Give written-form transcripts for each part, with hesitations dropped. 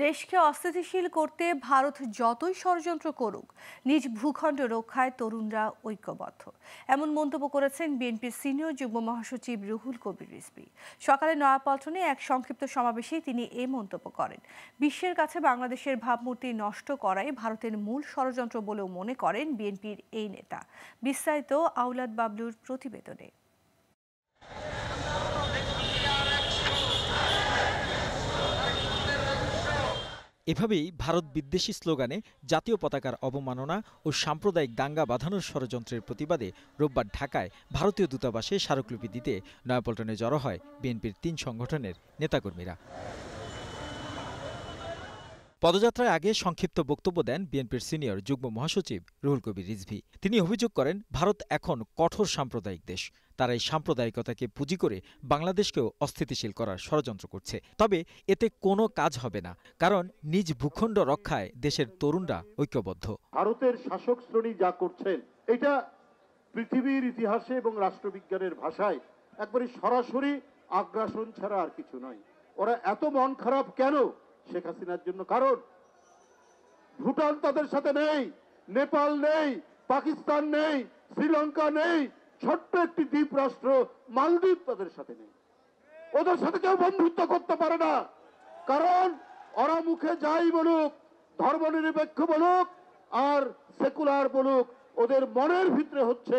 দেশকে অস্থিতিশীল করতে ভারত যতই ষড়যন্ত্র করুক, নিজ ভূখণ্ড রক্ষায় তরুণরা ঐক্যবদ্ধ, এমন মন্তব্য করেছেন বিএনপির সিনিয়র যুগ্ম মহাসচিব রুহুল কবির রিজভী। সকালে নয়াপল্টনে এক সংক্ষিপ্ত সমাবেশেই তিনি এই মন্তব্য করেন। বিশ্বের কাছে বাংলাদেশের ভাবমূর্তি নষ্ট করাই ভারতের মূল ষড়যন্ত্র বলেও মনে করেন বিএনপির এই নেতা। বিস্তারিত আওলাদ বাবলুর প্রতিবেদনে। এভাবেই ভারত বিদ্বেষী স্লোগানে জাতীয় পতাকার অবমাননা ও সাম্প্রদায়িক দাঙ্গা বাঁধানোর ষড়যন্ত্রের প্রতিবাদে রোববার ঢাকায় ভারতীয় দূতাবাসে স্মারকলিপি দিতে নয়াপল্টনে জড়ো হয় বিএনপির ৩ সংগঠনের নেতাকর্মীরা। পদযাত্রার আগে সংক্ষিপ্ত বক্তব্য দেন বিএনপির সিনিয়র যুগ্ম মহাসচিব রুহুল কবির রিজভী। তিনি অভিযোগ করেন, ভারত এখন কঠোর সাম্প্রদায়িক দেশ। তারা এই সাম্প্রদায়িকতাকে পুঁজি করে বাংলাদেশকেও অস্থিতিশীল করার ষড়যন্ত্র করছে। তবে এতে কোনো কাজ হবে না, কারণ নিজ ভূখণ্ড রক্ষায় দেশের তরুণরা ঐক্যবদ্ধ। ভারতের শাসক শ্রেণী যা করছেন, এটা পৃথিবীর ইতিহাসে এবং রাষ্ট্রবিজ্ঞানের ভাষায় একবারে সরাসরি আগ্রাসন ছাড়া আর কিছু নয়। ওরা এত মন খারাপ কেন শেখ হাসিনার জন্য? কারণ ভুটান তাদের সাথে নেই, নেপাল নেই, পাকিস্তান নেই, শ্রীলঙ্কা নেই, ছোট্ট একটি দ্বীপ রাষ্ট্র মালদ্বীপ তাদের সাথে নেই। ওদের সাথে কেউ বন্ধুত্ব করতে পারে না, কারণ ওরা মুখে যাই বলুক, ধর্মনিরপেক্ষ বলুক আর সেকুলার বলুক, ওদের মনের ভিতরে হচ্ছে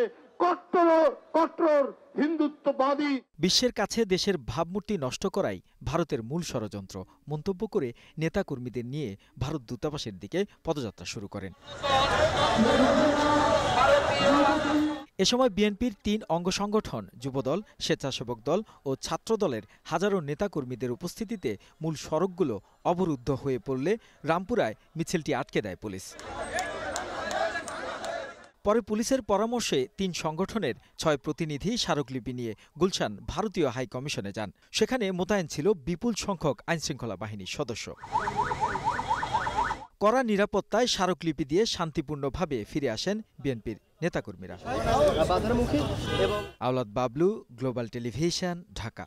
কট্টর হিন্দুত্ববাদী। বিশ্বের কাছে দেশের ভাবমূর্তি নষ্ট করাই ভারতের মূল ষড়যন্ত্র মন্তব্য করে নেতাকর্মীদের নিয়ে ভারত দূতাবাসের দিকে পদযাত্রা শুরু করেন। এ সময় বিএনপির ৩ অঙ্গ সংগঠন যুবদল, স্বেচ্ছাসেবক দল ও ছাত্রদলের হাজারো নেতাকর্মীদের উপস্থিতিতে মূল সড়কগুলো অবরুদ্ধ হয়ে পড়লে রামপুরায় মিছিলটি আটকে দেয় পুলিশ। পরে পুলিশের পরামর্শে ৩ সংগঠনের ৬ প্রতিনিধি স্মারকলিপি নিয়ে গুলশান ভারতীয় হাই কমিশনে যান। সেখানে মোতায়েন ছিল বিপুল সংখ্যক আইনশৃঙ্খলা বাহিনীর সদস্য। কড়া নিরাপত্তায় স্মারকলিপি দিয়ে শান্তিপূর্ণভাবে ফিরে আসেন বিএনপির নেতাকর্মীরা। আওলাদ বাবলু, গ্লোবাল টেলিভিশন, ঢাকা।